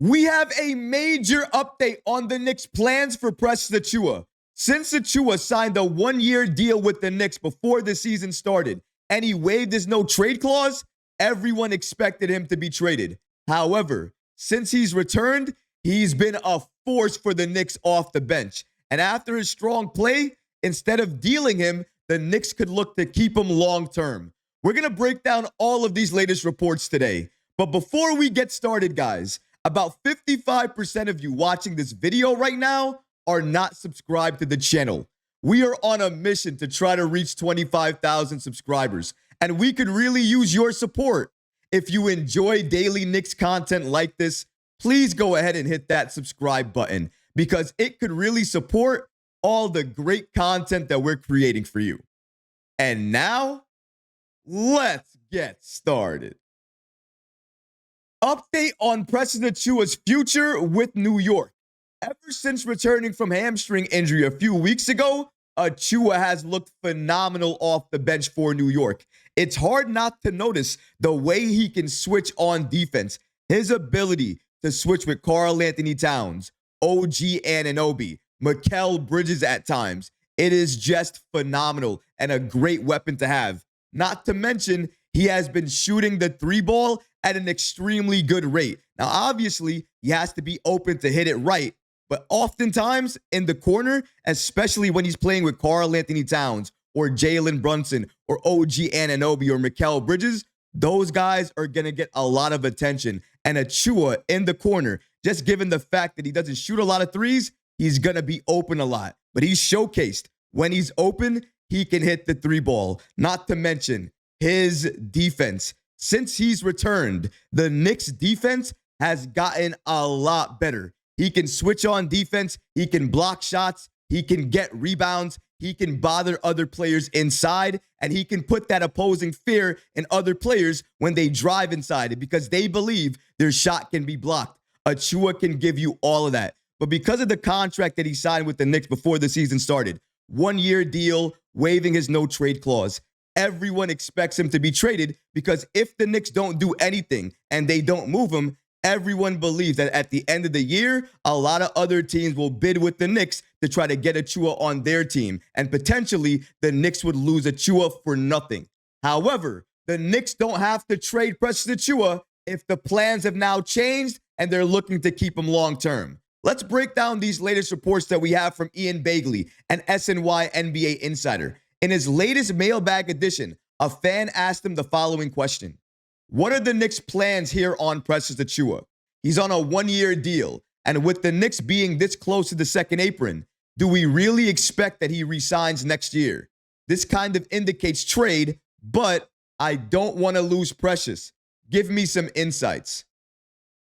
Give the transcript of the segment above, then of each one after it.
We have a major update on the Knicks' plans for Precious Achiuwa. Since Achiuwa signed a one-year deal with the Knicks before the season started and he waived his no-trade clause, everyone expected him to be traded. However, since he's returned, he's been a force for the Knicks off the bench. And after his strong play, instead of dealing him, the Knicks could look to keep him long-term. We're going to break down all of these latest reports today. But before we get started, guys, about 55% of you watching this video right now are not subscribed to the channel. We are on a mission to try to reach 25,000 subscribers, and we could really use your support. If you enjoy daily Knicks content like this, please go ahead and hit that subscribe button because it could really support all the great content that we're creating for you. And now, let's get started. Update on Precious Achiuwa's future with New York. Ever since returning from hamstring injury a few weeks ago, Achiuwa has looked phenomenal off the bench for New York. It's hard not to notice the way he can switch on defense. His ability to switch with Karl-Anthony Towns, OG Anunoby, Mikal Bridges at times. It is just phenomenal and a great weapon to have. Not to mention, he has been shooting the three ball at an extremely good rate. Now, obviously, he has to be open to hit it right, but oftentimes in the corner, especially when he's playing with Karl-Anthony Towns or Jalen Brunson or OG Anunoby or Mikal Bridges, those guys are going to get a lot of attention. And Achiuwa in the corner, just given the fact that he doesn't shoot a lot of threes, he's going to be open a lot. But he's showcased when he's open, he can hit the three ball. Not to mention his defense. Since he's returned, the Knicks defense has gotten a lot better. He can switch on defense. He can block shots. He can get rebounds. He can bother other players inside. And he can put that opposing fear in other players when they drive inside because they believe their shot can be blocked. Achiuwa can give you all of that. But because of the contract that he signed with the Knicks before the season started, one-year deal, waiving his no-trade clause, everyone expects him to be traded because if the Knicks don't do anything and they don't move him, everyone believes that at the end of the year, a lot of other teams will bid with the Knicks to try to get Achiuwa on their team. And potentially, the Knicks would lose Achiuwa for nothing. However, the Knicks don't have to trade Precious Achiuwa if the plans have now changed and they're looking to keep him long-term. Let's break down these latest reports that we have from Ian Begley, an SNY NBA insider. In his latest mailbag edition, a fan asked him the following question. What are the Knicks' plans here on Precious Achiuwa? He's on a one-year deal, and with the Knicks being this close to the second apron, do we really expect that he resigns next year? This kind of indicates trade, but I don't want to lose Precious. Give me some insights.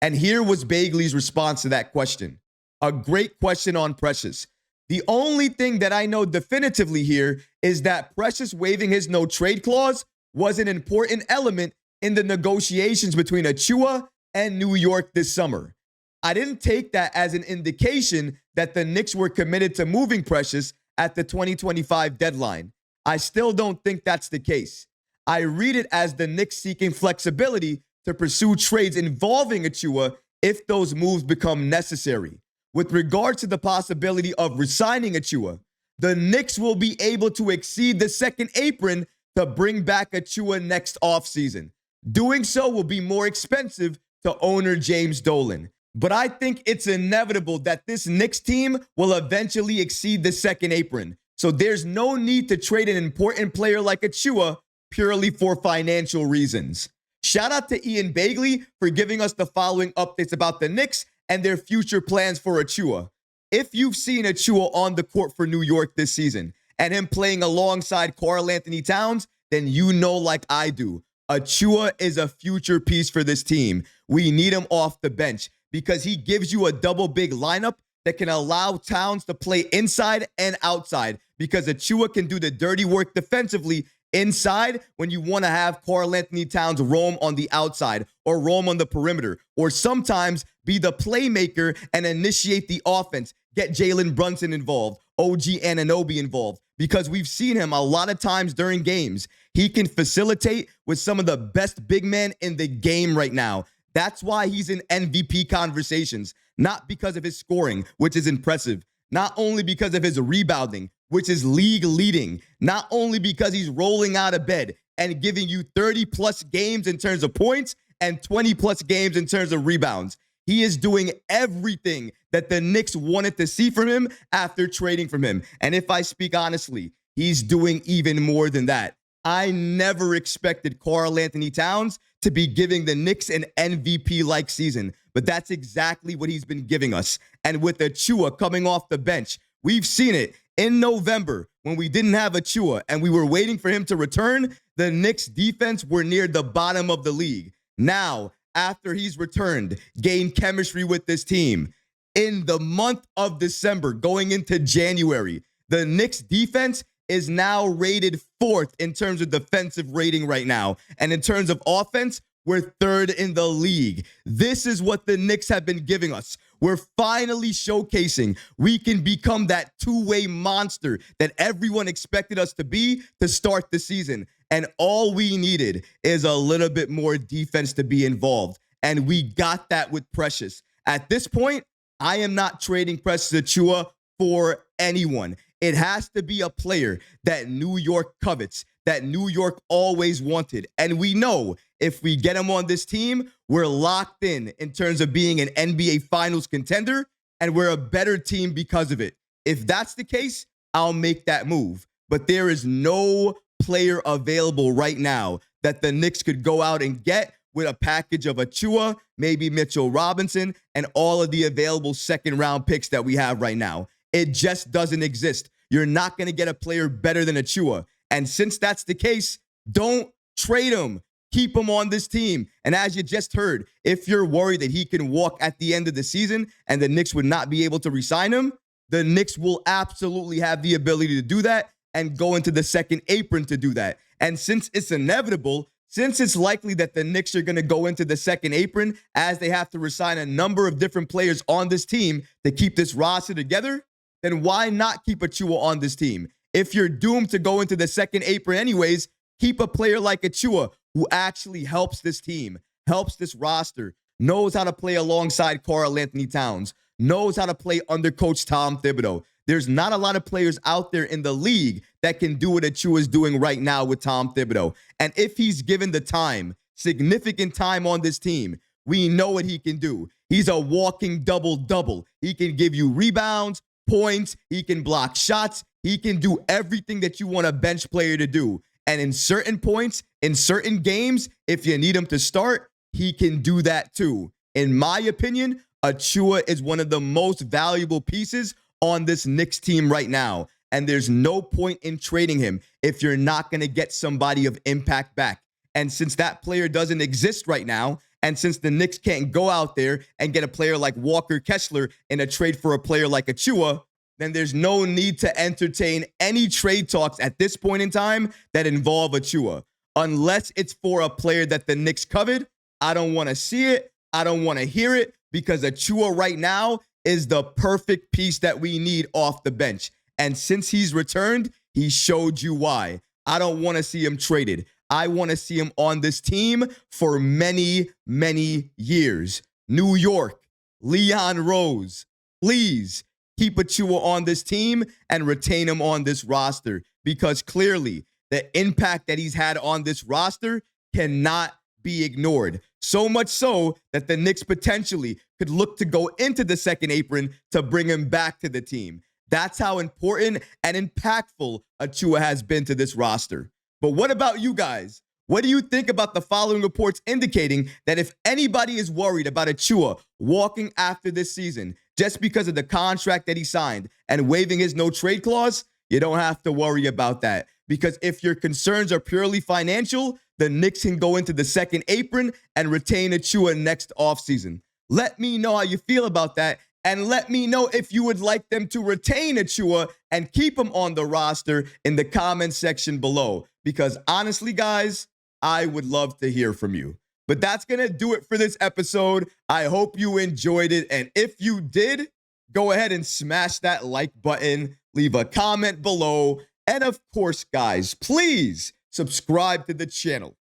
And here was Begley's response to that question. A great question on Precious. The only thing that I know definitively here is that Precious waiving his no-trade clause was an important element in the negotiations between Achiuwa and New York this summer. I didn't take that as an indication that the Knicks were committed to moving Precious at the 2025 deadline. I still don't think that's the case. I read it as the Knicks seeking flexibility to pursue trades involving Achiuwa if those moves become necessary. With regard to the possibility of resigning Achiuwa, the Knicks will be able to exceed the second apron to bring back Achiuwa next offseason. Doing so will be more expensive to owner James Dolan. But I think it's inevitable that this Knicks team will eventually exceed the second apron. So there's no need to trade an important player like Achiuwa purely for financial reasons. Shout out to Ian Begley for giving us the following updates about the Knicks and their future plans for Achiuwa. If you've seen Achiuwa on the court for New York this season and him playing alongside Karl-Anthony Towns, then you know like I do, Achiuwa is a future piece for this team. We need him off the bench because he gives you a double big lineup that can allow Towns to play inside and outside because Achiuwa can do the dirty work defensively inside when you want to have Karl-Anthony Towns roam on the outside or roam on the perimeter, or sometimes be the playmaker and initiate the offense, get Jalen Brunson involved, OG Anunoby involved, because we've seen him a lot of times during games. He can facilitate with some of the best big men in the game right now. That's why he's in MVP conversations, not because of his scoring, which is impressive, not only because of his rebounding, which is league leading, not only because he's rolling out of bed and giving you 30 plus games in terms of points and 20 plus games in terms of rebounds. He is doing everything that the Knicks wanted to see from him after trading from him. And if I speak honestly, he's doing even more than that. I never expected Karl-Anthony Towns to be giving the Knicks an MVP-like season, but that's exactly what he's been giving us. And with Achiuwa coming off the bench, we've seen it in November when we didn't have Achiuwa and we were waiting for him to return. The Knicks defense were near the bottom of the league. Now, after he's returned, gained chemistry with this team, in the month of December, going into January, the Knicks defense is now rated 4th in terms of defensive rating right now. And in terms of offense, we're 3rd in the league. This is what the Knicks have been giving us. We're finally showcasing we can become that two-way monster that everyone expected us to be to start the season. And all we needed is a little bit more defense to be involved. And we got that with Precious. At this point, I am not trading Precious Achiuwa for anyone. It has to be a player that New York covets, that New York always wanted. And we know if we get him on this team, we're locked in terms of being an NBA Finals contender, and we're a better team because of it. If that's the case, I'll make that move. But there is no player available right now that the Knicks could go out and get with a package of Achiuwa, maybe Mitchell Robinson, and all of the available second-round picks that we have right now. It just doesn't exist. You're not going to get a player better than Achiuwa. And since that's the case, don't trade him. Keep him on this team. And as you just heard, if you're worried that he can walk at the end of the season and the Knicks would not be able to re-sign him, the Knicks will absolutely have the ability to do that and go into the second apron to do that. And since it's inevitable, since it's likely that the Knicks are going to go into the second apron as they have to re-sign a number of different players on this team to keep this roster together, then why not keep Achiuwa on this team? If you're doomed to go into the second apron anyways, keep a player like Achiuwa who actually helps this team, helps this roster, knows how to play alongside Karl-Anthony Towns, knows how to play under Coach Tom Thibodeau. There's not a lot of players out there in the league that can do what Achiuwa is doing right now with Tom Thibodeau. And if he's given the time, significant time on this team, we know what he can do. He's a walking double-double. He can give you rebounds, points, he can block shots, he can do everything that you want a bench player to do. And in certain points, in certain games, if you need him to start, he can do that too. In my opinion, Achiuwa is one of the most valuable pieces on this Knicks team right now. And there's no point in trading him if you're not going to get somebody of impact back. And since that player doesn't exist right now, and since the Knicks can't go out there and get a player like Walker Kessler in a trade for a player like Achiuwa, then there's no need to entertain any trade talks at this point in time that involve Achiuwa. Unless it's for a player that the Knicks coveted, I don't want to see it. I don't want to hear it because Achiuwa right now is the perfect piece that we need off the bench. And since he's returned, he showed you why. I don't want to see him traded. I want to see him on this team for many, many years. New York, Leon Rose, please keep Achiuwa on this team and retain him on this roster because clearly the impact that he's had on this roster cannot be ignored. So much so that the Knicks potentially could look to go into the second apron to bring him back to the team. That's how important and impactful Achiuwa has been to this roster. But what about you guys? What do you think about the following reports indicating that if anybody is worried about Achiuwa walking after this season just because of the contract that he signed and waiving his no-trade clause, you don't have to worry about that. Because if your concerns are purely financial, the Knicks can go into the second apron and retain Achiuwa next offseason. Let me know how you feel about that. And let me know if you would like them to retain Achiuwa and keep him on the roster in the comment section below. Because honestly, guys, I would love to hear from you. But that's going to do it for this episode. I hope you enjoyed it. And if you did, go ahead and smash that like button, leave a comment below. And of course, guys, please subscribe to the channel.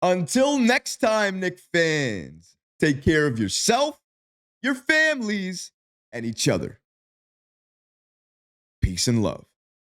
Until next time, Knicks fans. Take care of yourself, your families, and each other. Peace and love.